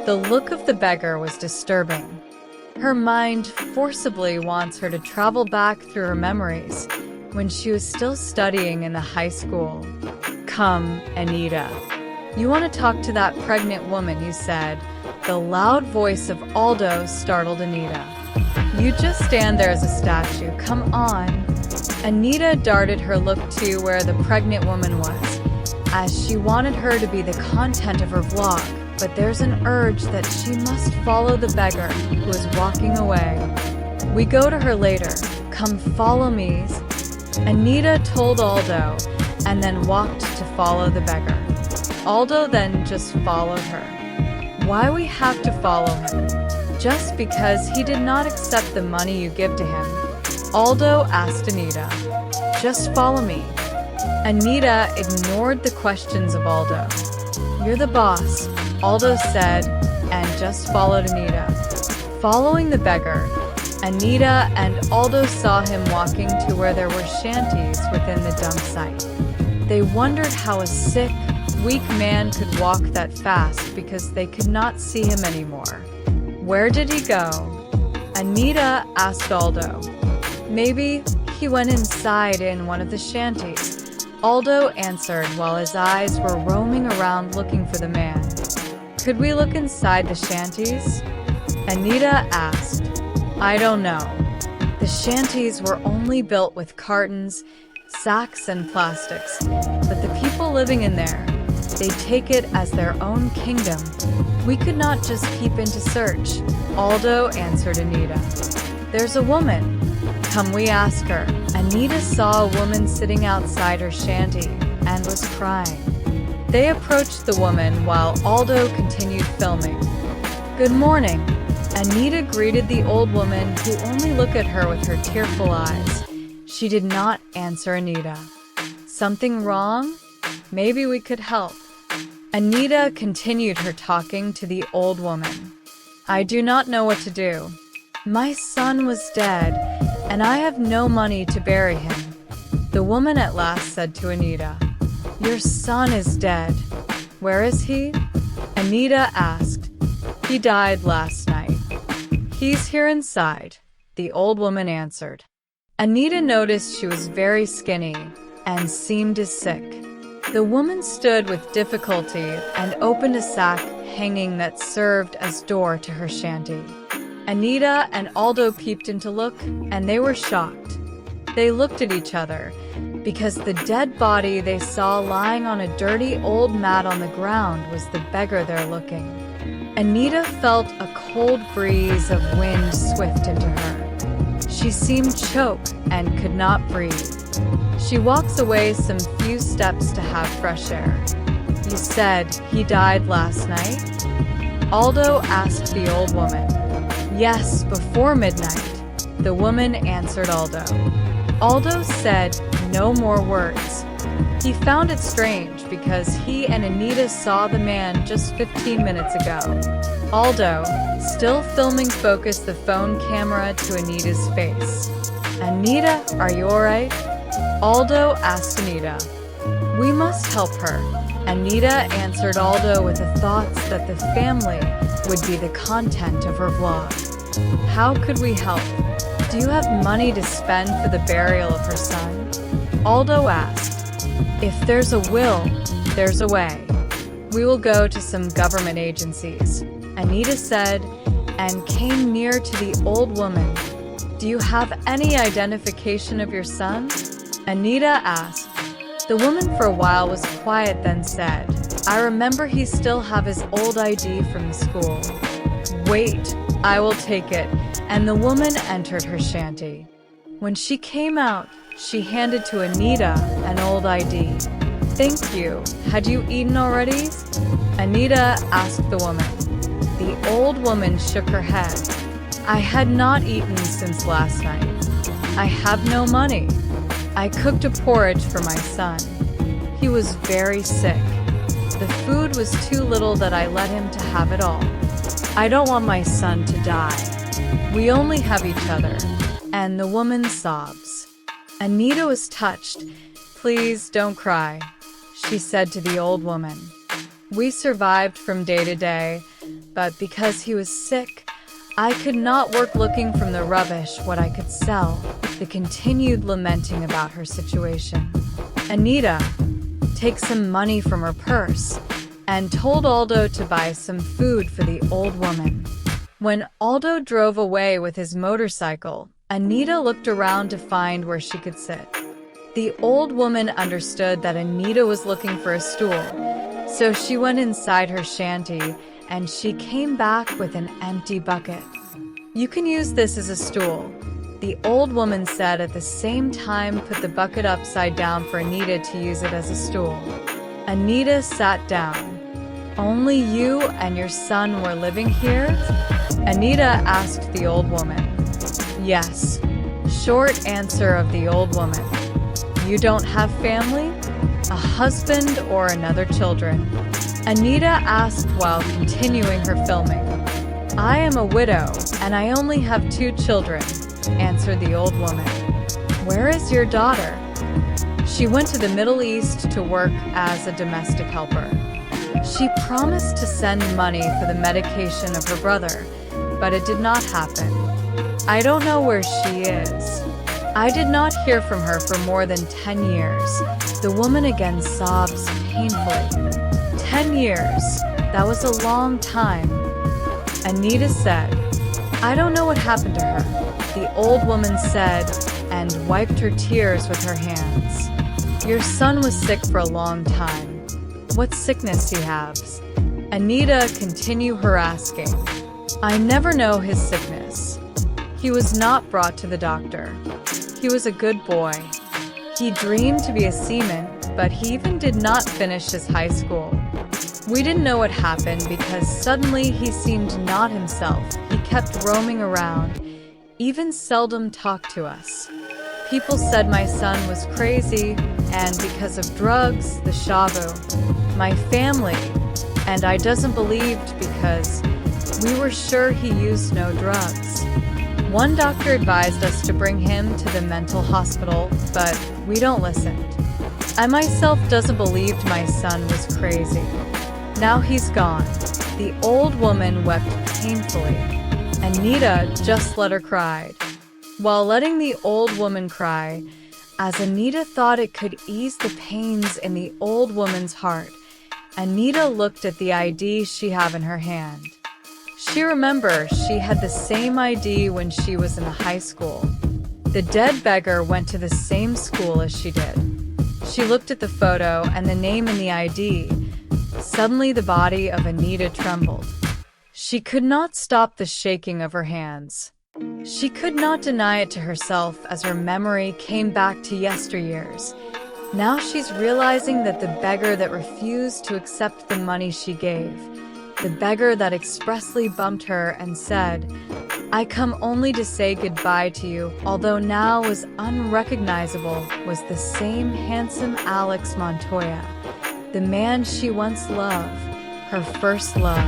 The look of the beggar was disturbing. Her mind forcibly wants her to travel back through her memories when she was still studying in the high school. "Come, Anita. You want to talk to that pregnant woman," you said. The loud voice of Aldo startled Anita. "You just stand there as a statue. Come on." Anita darted her look to where the pregnant woman was, as she wanted her to be the content of her vlog, but there's an urge that she must follow the beggar who is walking away. "We go to her later. Come follow me," Anita told Aldo, and then walked to follow the beggar. Aldo then just followed her. Why we have to follow him? Just because he did not accept the money you give to him? Aldo asked Anita. "Just follow me." Anita ignored the questions of Aldo. "You're the boss," Aldo said, and just followed Anita. Following the beggar, Anita and Aldo saw him walking to where there were shanties within the dump site. They wondered how a sick, weak man could walk that fast because they could not see him anymore. "Where did he go?" Anita asked Aldo. "Maybe he went inside in one of the shanties," Aldo answered while his eyes were roaming around looking for the man. "Could we look inside the shanties?" Anita asked. "I don't know. The shanties were only built with cartons, sacks, and plastics, but the people living in there, they take it as their own kingdom. We could not just peep in to search," Aldo answered Anita. "There's a woman. Come, we ask her." Anita saw a woman sitting outside her shanty and was crying. They approached the woman while Aldo continued filming. "Good morning." Anita greeted the old woman, who only looked at her with her tearful eyes. She did not answer Anita. "Something wrong? Maybe we could help." Anita continued her talking to the old woman. "I do not know what to do. My son was dead, and I have no money to bury him." The woman at last said to Anita, "Your son is dead. Where is he?" Anita asked. "He died last night." "He's here inside," the old woman answered. Anita noticed she was very skinny and seemed as sick. The woman stood with difficulty and opened a sack hanging that served as door to her shanty. Anita and Aldo peeped in to look, and they were shocked. They looked at each other, because the dead body they saw lying on a dirty old mat on the ground was the beggar they're looking. Anita felt a cold breeze of wind swift into her. She seemed choked and could not breathe. She walks away some few steps to have fresh air. "You said he died last night?" Aldo asked the old woman. "Yes, before midnight," the woman answered Aldo. Aldo said no more words. He found it strange because he and Anita saw the man just 15 minutes ago. Aldo, still filming, focused the phone camera to Anita's face. "Anita, are you alright?" Aldo asked Anita. "We must help her." Anita answered Aldo with the thoughts that the family would be the content of her vlog. "How could we help? Do you have money to spend for the burial of her son?" Aldo asked. "If there's a will, there's a way. We will go to some government agencies," Anita said, and came near to the old woman. "Do you have any identification of your son?" Anita asked. The woman for a while was quiet, then said, "I remember he still have his old ID from the school." "Wait, I will take it," and the woman entered her shanty. When she came out, she handed to Anita an old ID. "Thank you. Had you eaten already?" Anita asked the woman. The old woman shook her head. "I had not eaten since last night. I have no money. I cooked a porridge for my son. He was very sick. The food was too little that I let him to have it all. I don't want my son to die. We only have each other." And the woman sobs. Anita was touched. "Please don't cry," she said to the old woman. We survived from day to day, but because he was sick, I could not work looking from the rubbish what I could sell. The continued lamenting about her situation. Anita takes some money from her purse and told Aldo to buy some food for the old woman. When Aldo drove away with his motorcycle, Anita looked around to find where she could sit. The old woman understood that Anita was looking for a stool, so she went inside her shanty and she came back with an empty bucket. "You can use this as a stool," the old woman said, at the same time put the bucket upside down for Anita to use it as a stool. Anita sat down. "Only you and your son were living here?" Anita asked the old woman. "Yes." Short answer of the old woman. "You don't have family? A husband or another children?" Anita asked while continuing her filming. "I am a widow, and I only have 2 children," answered the old woman. "Where is your daughter?" "She went to the Middle East to work as a domestic helper. She promised to send money for the medication of her brother, but it did not happen. I don't know where she is. I did not hear from her for more than 10 years. The woman again sobs painfully. 10 years. That was a long time. Anita said, "I don't know what happened to her," the old woman said, and wiped her tears with her hands. "Your son was sick for a long time. What sickness he has?" Anita continued her asking. "I never know his sickness. He was not brought to the doctor. He was a good boy. He dreamed to be a seaman, but he even did not finish his high school. We didn't know what happened because suddenly he seemed not himself. He kept roaming around, even seldom talked to us. People said my son was crazy, and because of drugs, the shabu. My family and I doesn't believed because we were sure he used no drugs. One doctor advised us to bring him to the mental hospital, but we don't listen. I myself doesn't believed my son was crazy. Now he's gone." The old woman wept painfully. Anita just let her cry. While letting the old woman cry, as Anita thought it could ease the pains in the old woman's heart, Anita looked at the ID she had in her hand. She remembered she had the same ID when she was in high school. The dead beggar went to the same school as she did. She looked at the photo and the name in the ID. Suddenly the body of Anita trembled. She could not stop the shaking of her hands. She could not deny it to herself as her memory came back to yesteryears. Now she's realizing that the beggar that refused to accept the money she gave, the beggar that expressly bumped her and said, "I come only to say goodbye to you," although now was unrecognizable, was the same handsome Alex Montoya, the man she once loved, her first love.